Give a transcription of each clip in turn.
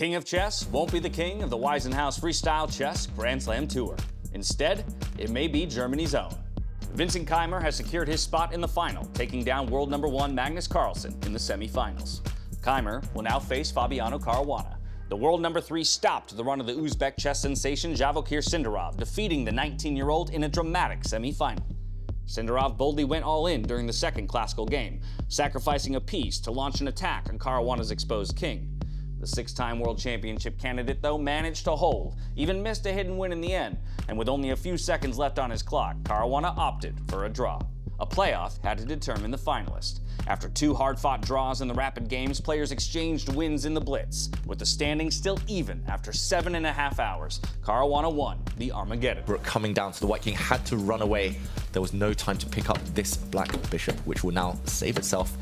king of chess won't be the king of the Weissenhaus Freestyle Chess Grand Slam Tour. Instead, it may be Germany's own. Vincent Keymer has secured his spot in the final, taking down world number 1 Magnus Carlsen in the semifinals. Keymer will now face Fabiano Caruana. The world number 3 stopped the run of the Uzbek chess sensation Javokir Sindarov, defeating the 19-year-old in a dramatic semifinal. Sindarov boldly went all in during the second classical game, sacrificing a piece to launch an attack on Caruana's exposed king. The 6-time world championship candidate, though, managed to hold, even missed a hidden win in the end, and with only a few seconds left on his clock, Caruana opted for a draw. A playoff had to determine the finalist. After 2 hard-fought draws in the rapid games, players exchanged wins in the blitz. With the standings still even after 7.5 hours, Caruana won the Armageddon. Coming down, so the White King had to run away. There was no time to pick up this Black Bishop, which will now save itself.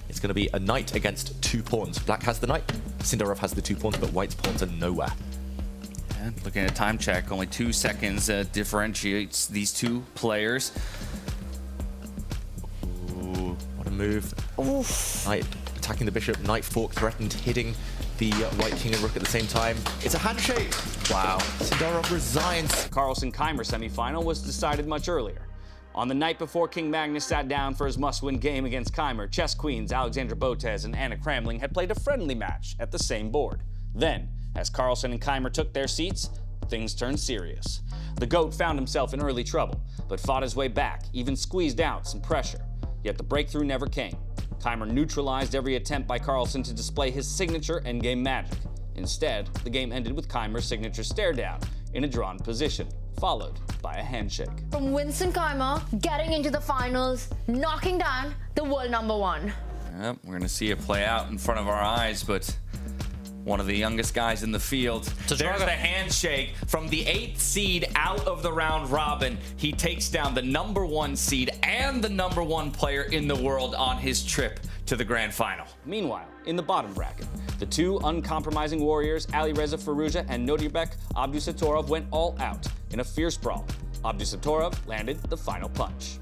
It's going to be a knight against 2 pawns. Black has the knight, Sindarov has the 2 pawns, but White's pawns are nowhere. And looking at a time check, only 2 seconds differentiates these 2 players. Ooh, what a move. Oof. Knight attacking the bishop, knight fork threatened, hitting the White King and Rook at the same time. It's a handshake. Wow. Sindarov resigns. Carlsen-Keymer semifinal was decided much earlier. On the night before King Magnus sat down for his must-win game against Keymer, chess queens Alexandra Botez and Anna Kramling had played a friendly match at the same board. Then, as Carlsen and Keymer took their seats, things turned serious. The GOAT found himself in early trouble, but fought his way back, even squeezed out some pressure. Yet the breakthrough never came. Keymer neutralized every attempt by Carlsen to display his signature endgame magic. Instead, the game ended with Keymer's signature stare down in a drawn position, followed by a handshake. From Vincent Keymer getting into the finals, knocking down the world number 1. Yep, we're going to see it play out in front of our eyes, but one of the youngest guys in the field. There's the handshake from the 8th seed out of the round robin. He takes down the number 1 seed and the number 1 player in the world on his trip to the grand final. Meanwhile, in the bottom bracket, the 2 uncompromising warriors, Alireza Firouzja and Nodirbek Abdusatorov, went all out in a fierce brawl. Abdusatorov landed the final punch.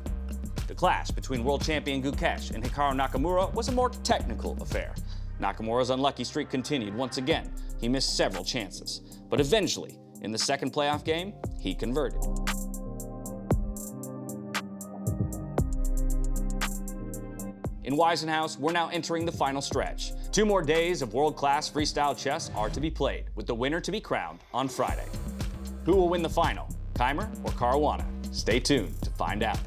The clash between world champion Gukesh and Hikaru Nakamura was a more technical affair. Nakamura's unlucky streak continued once again. He missed several chances, but eventually, in the second playoff game, he converted. In Weissenhaus, we're now entering the final stretch. 2 more days of world-class freestyle chess are to be played, with the winner to be crowned on Friday. Who will win the final, Keymer or Caruana? Stay tuned to find out.